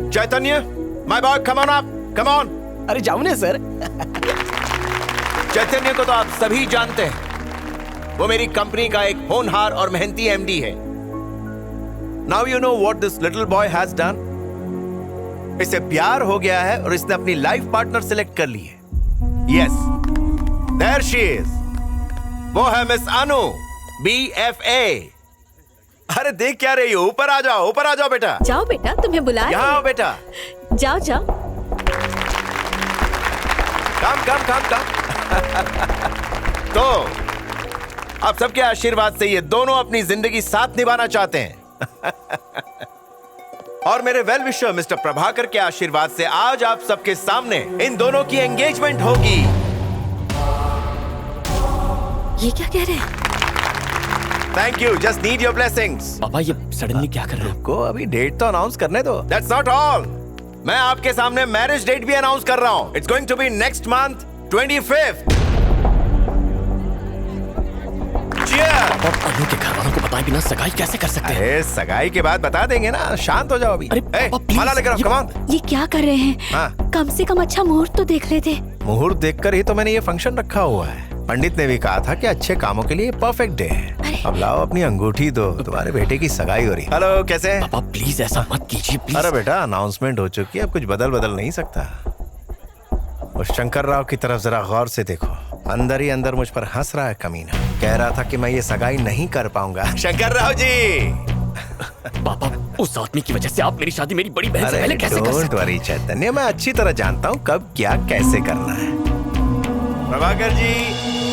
Chaitanya, my boy, come on up, come on. अरे जाओ ना सर। चैतन्य को तो आप सभी जानते हैं। वो मेरी कंपनी का एक होनहार और मेहनती एमडी है। Now you know what this little boy has done. इसे प्यार हो गया है और इसने अपनी लाइफ पार्टनर सिलेक्ट कर ली है। Yes, there she is. वो है मिस अनु, BFA। अरे देख क्या रही हो? ऊपर आ जाओ, ऊपर आ जाओ बेटा। जाओ बेटा, तुम्हें बुला रहे हैं। यहाँ आओ बेटा। जाओ जाओ। कम कम कम कम। तो आप सबके आशीर्वाद से ये दोनों अपनी जिंदगी साथ निभाना चाहते हैं। और मेरे वेल विशर मिस्टर प्रभाकर के आशीर्वाद से आज आप सबके सामने इन दोनों की एंगेजमेंट होगी। ये क्या कह रहे हैं? Thank you, just need your blessings. पापा ये सडनली क्या कर रहे हो? को अभी डेट तो अनाउंस करने दो। दैट्स नॉट ऑल, मैं आपके सामने मैरिज डेट भी अनाउंस कर रहा हूं। It's going to be next month 25th। और अनु के घर वालों को बताए बिना सगाई कैसे कर सकते हैं? अरे सगाई के बाद बता देंगे ना, शांत हो जाओ अभी। अरे पापा, प्लीज। माला लेकर आओ, कम ऑन। ये क्या कर रहे हैं? हाँ। कम से कम अच्छा मुहूर्त तो देख लेते। मुहूर्त देखकर ही तो मैंने ये फंक्शन रखा हुआ है। पंडित ने भी कहा था कि अच्छे कामों के लिए परफेक्ट डे है। अब लाओ अपनी अंगूठी दो, तुम्हारे बेटे की सगाई हो रही। हेलो, कैसे? पापा प्लीज ऐसा मत कीजिए प्लीज। अरे बेटा, अनाउंसमेंट हो चुकी है, अब कुछ बदल नहीं सकता। उस शंकर राव की तरफ जरा गौर से देखो, अंदर ही अंदर मुझ पर हंस रहा है कमीना। कह रहा था कि मैं ये सगाई नहीं कर पाऊंगा। शंकर राव जी। पापा उस आदमी की वजह से आप मेरी शादी मेरी बड़ी बहन से पहले कैसे कर सकते? डोंट वरी चैतन्य, मैं अच्छी तरह जानता हूँ कब क्या कैसे करना है। प्रभाकर जी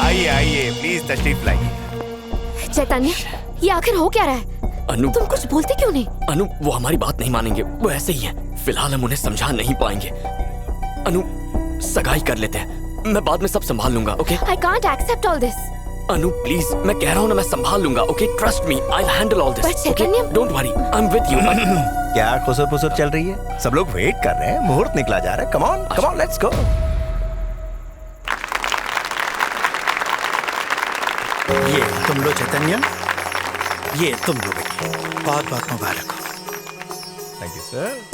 आइए आइए, प्लीज तशरीफ लाइए। चैतन्य, ये आखिर हो क्या रहा है? अनु, तुम कुछ बोलते क्यों नहीं? अनु वो हमारी बात नहीं मानेंगे, वो ऐसे ही है। फिलहाल हम उन्हें समझा नहीं पाएंगे। अनु सगाई कर लेते हैं, मैं बाद में सब संभाल लूंगा। Okay? I can't accept all this. Anu please, मैं कह रहा हूँ ना, मैं संभाल लूंगा। Okay, trust me, I will handle all this. But Chaitanya, don't worry, I am with you. क्या खुसर पुसर चल रही है? सब लोग वेट कर रहे हैं, मुहूर्त निकला जा रहा है। Come on let's go. ये तुम लो चैतन्य, ये तुम लो बेटी, बहुत बहुत मुबारक हो। Thank you sir.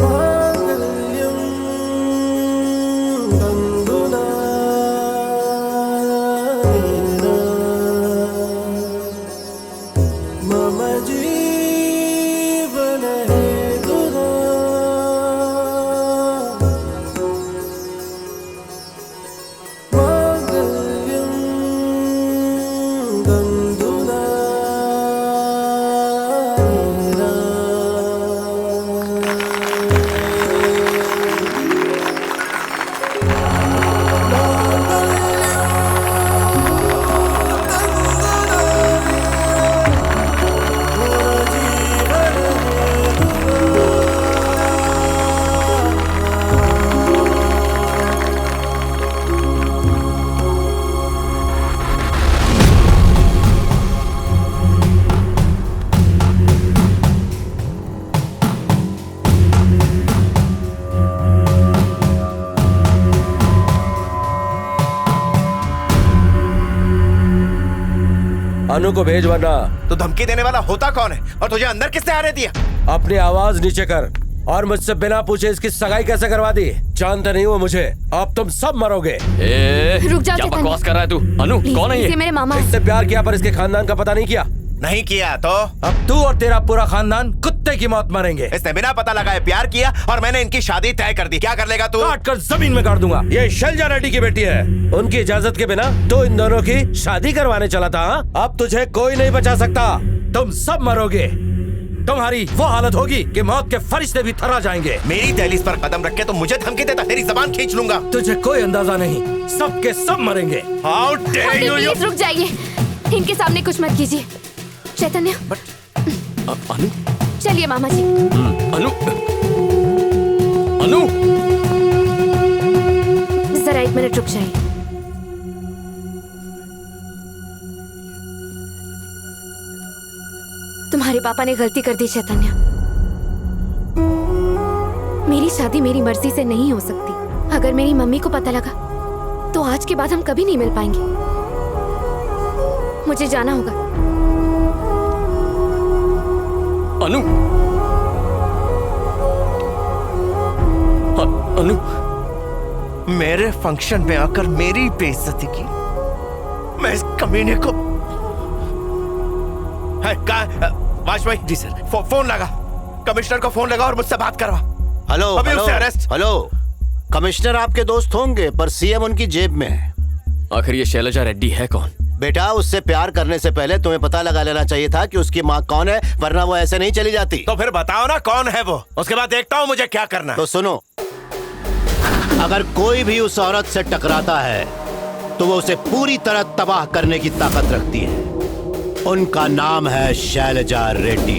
अनु को भेज वरना। तो धमकी देने वाला होता कौन है और तुझे अंदर किसने आने दिया? अपनी आवाज नीचे कर और मुझसे बिना पूछे इसकी सगाई कैसे करवा दी? जानते नहीं हो मुझे, अब तुम सब मरोगे। रुक जाओ क्या चैतन्य। बकवास कर रहा है तू? अनु कौन है ये? मेरे मामा। इससे प्यार किया पर इसके खानदान का पता नहीं किया। नहीं किया तो अब तू और तेरा पूरा खानदान कुत्ते की मौत मरेंगे। इसने बिना पता लगाए प्यार किया और मैंने इनकी शादी तय कर दी। क्या कर लेगा तू? काट कर जमीन में गाड़ दूंगा। ये शैलजा रेड्डी की बेटी है, उनकी इजाजत के बिना तो इन दोनों की शादी करवाने चला था। अब तुझे कोई नहीं बचा सकता, तुम सब मरोगे। तुम्हारी वो हालत होगी कि मौत के फरिश्ते भी थर्रा जाएंगे। मेरी दहलीज पर कदम रख के तो मुझे धमकी देता, तेरी जबान खींच लूंगा। तुझे कोई अंदाजा नहीं, सबके सब मरेंगे। How dare you? प्लीज रुक जाइए, इनके सामने कुछ मत कीजिए। चैतन्य, अनु, चलिए मामा जी। अनु, अनु, जरा 1 मिनट रुक जाइए। तुम्हारे पापा ने गलती कर दी चैतन्य। मेरी शादी मेरी मर्जी से नहीं हो सकती। अगर मेरी मम्मी को पता लगा तो आज के बाद हम कभी नहीं मिल पाएंगे। मुझे जाना होगा। अनु, अनु, मेरे फंक्शन में आकर मेरी बेइज्जती की। मैं इस कमीने को है वाश भाई जी सर। फोन लगा, कमिश्नर को फोन लगा और मुझसे बात करवा। हेलो अभी हेलो, उससे अरेस्ट। हेलो। कमिश्नर आपके दोस्त होंगे पर सीएम उनकी जेब में है। आखिर ये शैलजा रेड्डी है कौन? बेटा, उससे प्यार करने से पहले तुम्हें पता लगा लेना चाहिए था कि उसकी माँ कौन है, वरना वो ऐसे नहीं चली जाती। तो फिर बताओ ना कौन है वो, उसके बाद देखता हूँ मुझे क्या करना है। तो सुनो, अगर कोई भी उस औरत से टकराता है तो वो उसे पूरी तरह तबाह करने की ताकत रखती है। उनका नाम है शैलजा रेड्डी।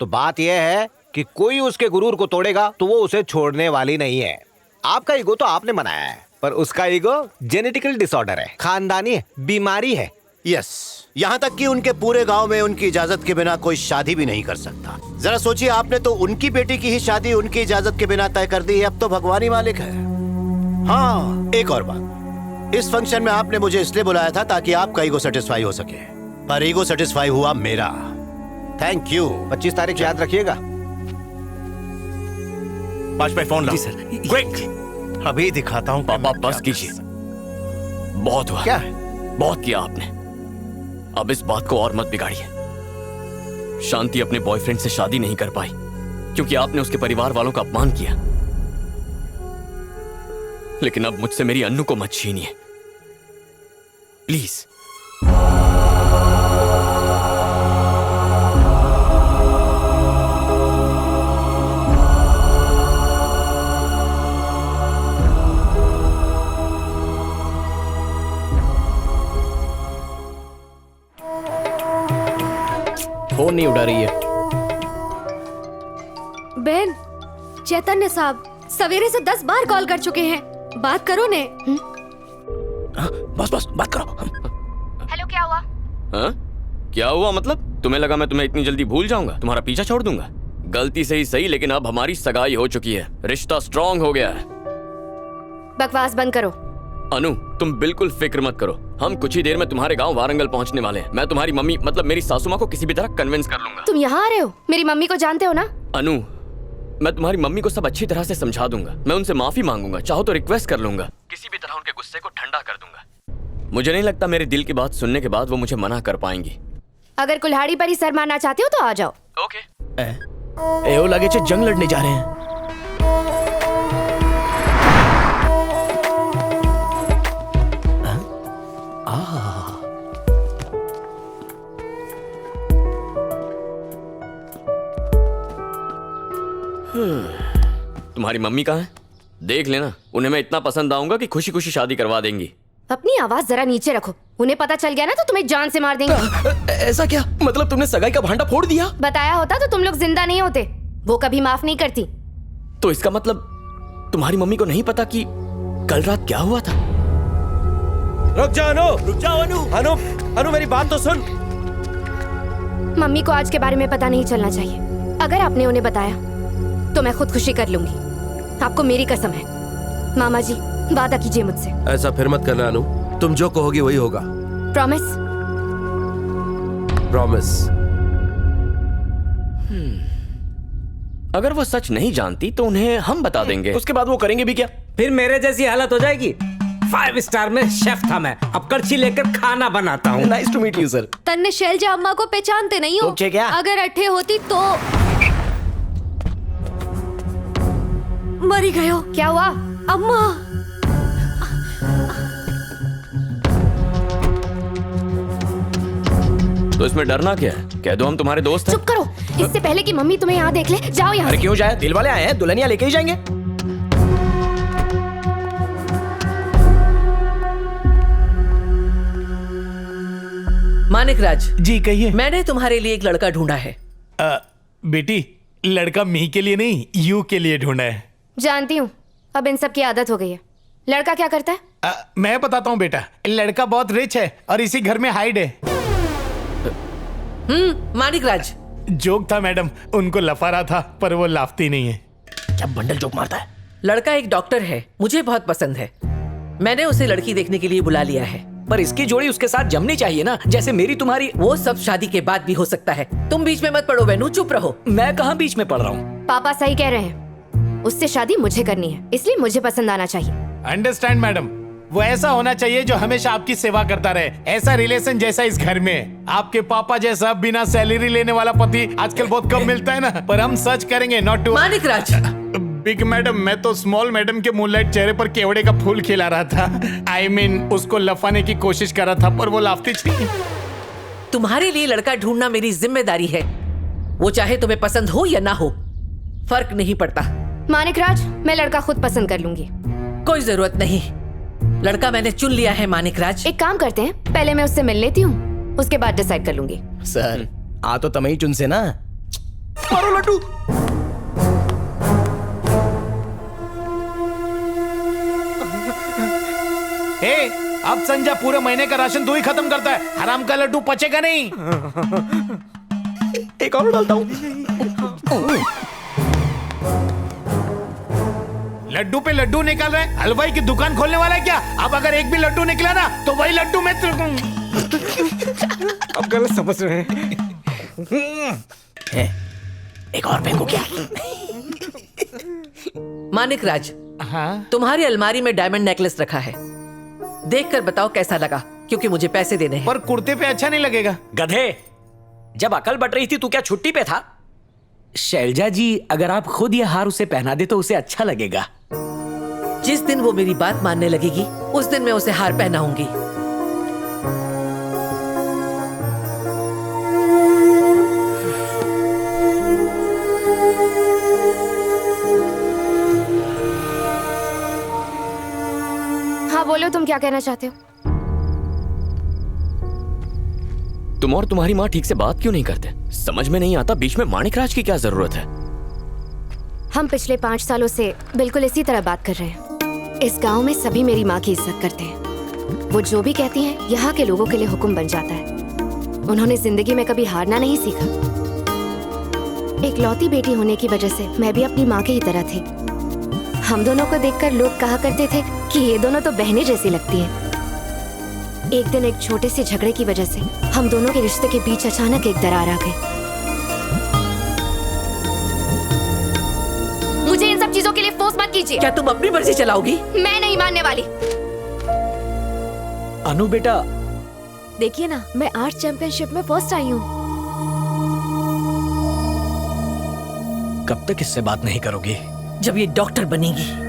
तो बात यह है कि कोई उसके गुरूर को तोड़ेगा तो वो उसे छोड़ने वाली नहीं है। आपका ईगो तो आपने बनाया है, पर उसका ईगो जेनेटिकल डिसऑर्डर है, खानदानी है, बीमारी है। यस, यहाँ तक कि उनके पूरे गांव में उनकी इजाजत के बिना कोई शादी भी नहीं कर सकता। जरा सोचिए, आपने तो उनकी बेटी की ही शादी उनकी इजाजत के बिना तय कर दी है। अब तो भगवान ही मालिक है। हाँ, एक और बात, इस फंक्शन में आपने मुझे इसलिए बुलाया था ताकि आपका ईगो सेटिस्फाई हो सके, पर ईगो सेटिस्फाई हुआ मेरा। Thank you. 25 तारीख याद रखिएगा। वाश भाई फोन ला। जी सर। क्विक, अभी दिखाता हूँ। पापा बस कीजिए, बहुत हुआ। क्या है? बहुत किया आपने, अब इस बात को और मत बिगाड़िए। शांति अपने बॉयफ्रेंड से शादी नहीं कर पाई क्योंकि आपने उसके परिवार वालों का अपमान किया, लेकिन अब मुझसे मेरी अन्नू को मत छीनिए प्लीज। फोन नहीं उठा रही है। बहन, चैतन्य साहब सवेरे से 10 बार कॉल कर चुके हैं, बात करो ने। बस बस बात करो। हेलो, क्या हुआ? हाँ? क्या हुआ मतलब? तुम्हें लगा मैं तुम्हें इतनी जल्दी भूल जाऊंगा, तुम्हारा पीछा छोड़ दूंगा? गलती से ही सही, लेकिन अब हमारी सगाई हो चुकी है, रिश्ता स्ट्रांग हो गया है। बकवास बंद करो। अनु, तुम बिल्कुल फिक्र मत करो, हम कुछ ही देर में तुम्हारे गांव वारंगल पहुंचने वाले हैं। मैं तुम्हारी मम्मी मतलब मेरी सासू माँ को किसी भी तरह कन्विंस कर लूंगा। तुम यहाँ आ रहे हो? मेरी मम्मी को जानते हो ना? अनु, मैं तुम्हारी मम्मी को सब अच्छी तरह से समझा दूंगा, मैं उनसे माफी मांगूंगा, चाहो तो रिक्वेस्ट कर लूंगा, किसी भी तरह उनके गुस्से को ठंडा कर दूंगा। मुझे नहीं लगता मेरे दिल की बात सुनने के बाद वो मुझे मना कर पाएंगी। अगर कुल्हाड़ी पर ही सर मारना चाहते हो तो आ जाओ। ओके। एओ लगे चे जंग लड़ने जा रहे हैं। तुम्हारी मम्मी कहाँ है? देख लेना, उन्हें मैं इतना पसंद आऊंगा कि खुशी खुशी शादी करवा देंगी। अपनी आवाज जरा नीचे रखो, उन्हें पता चल गया ना तो तुम्हें जान से मार देंगे। ऐसा क्या? मतलब तुमने सगाई का भांडा फोड़ दिया? बताया होता तो तुम लोग जिंदा नहीं होते, वो कभी माफ नहीं करती। तो इसका मतलब तुम्हारी मम्मी को नहीं पता कि कल रात क्या हुआ था? रुक जाओ अनु, रुक जाओ अनु। अनु, अनु मेरी बात तो सुन। मम्मी को आज के बारे में पता नहीं चलना चाहिए। अगर आपने उन्हें बताया तो मैं खुदकुशी कर लूंगी, आपको मेरी कसम है। मामा जी, वादा कीजिए मुझसे। ऐसा फिर मत करना अनु, तुम जो कहोगी वही होगा। प्रॉमिस? प्रॉमिस। अगर वो सच नहीं जानती तो उन्हें हम बता देंगे। उसके बाद वो करेंगे भी क्या? फिर मेरे जैसी हालत हो जाएगी। 5 स्टार में शेफ था मैं, अब कड़छी लेकर खाना बनाता हूँ। Nice to meet you sir. तन्ने शैलजा अम्मा को पहचानते नहीं हो? ओके क्या? अगर अट्ठे होती तो मरी गए हो। क्या हुआ? अम्मा, तो इसमें डरना क्या है? कह दो हम तुम्हारे दोस्त हैं। चुप करो, इससे पहले कि मम्मी तुम्हें यहाँ देख ले। जाओ यहाँ अरे से। क्यों जाए? दिल वाले आए हैं, दुल्हनिया लेके ही जाएंगे। मानिक राज जी कहिए। मैंने तुम्हारे लिए एक लड़का ढूंढा है। बेटी, लड़का मी के लिए नहीं, यू के लिए ढूंढा है। जानती हूँ, अब इन सब की आदत हो गई है। लड़का क्या करता है? मैं बताता हूँ बेटा, लड़का बहुत रिच है और इसी घर में हाइड है। मानिक राज, जोक था मैडम, उनको लफा रहा था पर वो लाफती नहीं है। क्या बंडल जोक मारता है? लड़का एक डॉक्टर है, मुझे बहुत पसंद है। मैंने उसे लड़की देखने के लिए बुला लिया है। पर इसकी जोड़ी उसके साथ जमनी चाहिए ना, जैसे मेरी तुम्हारी। वो सब शादी के बाद भी हो सकता है। तुम बीच में मत पड़ो वेनू, चुप रहो। मैं कहाँ बीच में पड़ रहा हूँ? पापा सही कह रहे हैं, उससे शादी मुझे करनी है, इसलिए मुझे पसंद आना चाहिए। अंडरस्टैंड मैडम, वो ऐसा होना चाहिए जो हमेशा आपकी सेवा करता रहे, ऐसा रिलेशन जैसा इस घर में। आपके पापा जैसा बिना सैलरी लेने वाला पति आजकल बहुत कम मिलता है ना, पर हम सर्च करेंगे। Not to Manik Raj, big madam, मैं तो स्मॉल मैडम के मूनलाइट चेहरे पर केवड़े का फूल खिला रहा था। I mean, उसको लफाने की कोशिश कर रहा था, पर वो लाफती थी। तुम्हारे लिए लड़का ढूंढना मेरी जिम्मेदारी है। वो चाहे तुम्हें पसंद हो या ना हो, फर्क नहीं पड़ता। मानिक राज, मैं लड़का खुद पसंद कर लूंगी। कोई जरूरत नहीं, लड़का मैंने चुन लिया है मानिक राज। एक काम करते हैं, पहले मैं उससे मिल लेती हूँ, उसके बाद डिसाइड कर लूंगी। सर आ तो तमें ही चुन से ना। मारो लड्डू। अब संजय पूरे महीने का राशन तू ही खत्म करता है, हराम का लड्डू पचेगा नहीं। एक और डालता हूँ। लड्डू पे लड्डू निकाल रहे, हलवाई की दुकान खोलने वाला है क्या? अब अगर एक भी लड्डू निकला ना तो वही लड्डू मैं अब गलत समझ रहे हैं। एक और फेंको क्या? मानिक राज, हाँ? तुम्हारी अलमारी में डायमंड नेकलेस रखा है, देखकर बताओ कैसा लगा, क्योंकि मुझे पैसे देने हैं। पर कुर्ते पे अच्छा नहीं लगेगा। गधे, जब अकल बट रही थी तू क्या छुट्टी पे था? शैलजा जी, अगर आप खुद ये हार उसे पहना दे तो उसे अच्छा लगेगा। जिस दिन वो मेरी बात मानने लगेगी, उस दिन मैं उसे हार पहनाऊंगी। हाँ बोलो, तुम क्या कहना चाहते हो? तुम और तुम्हारी माँ ठीक से बात क्यों नहीं करते? समझ में नहीं आता बीच में मानिक राज की क्या जरूरत है? हम पिछले 5 सालों से बिल्कुल इसी तरह बात कर रहे हैं। इस गांव में सभी मेरी माँ की इज्जत करते हैं। वो जो भी कहती हैं, यहाँ के लोगों के लिए हुक्म बन जाता है। उन्होंने जिंदगी में कभी हारना नहीं सीखा। एक लौती बेटी होने की वजह से मैं भी अपनी माँ की ही तरह थी। हम दोनों को देखकर लोग कहा करते थे कि ये दोनों तो बहनें जैसी लगती हैं। एक दिन एक छोटे से झगड़े की वजह से हम दोनों के रिश्ते के बीच अचानक एक दरार आ गई। मुझे इन सब चीजों के लिए फोर्स मत कीजिए। क्या तुम अपनी मर्जी चलाओगी? मैं नहीं मानने वाली। अनु बेटा, देखिए ना, मैं आर्ट चैंपियनशिप में फर्स्ट आई हूँ। कब तक इससे बात नहीं करोगी? जब ये डॉक्टर बनेगी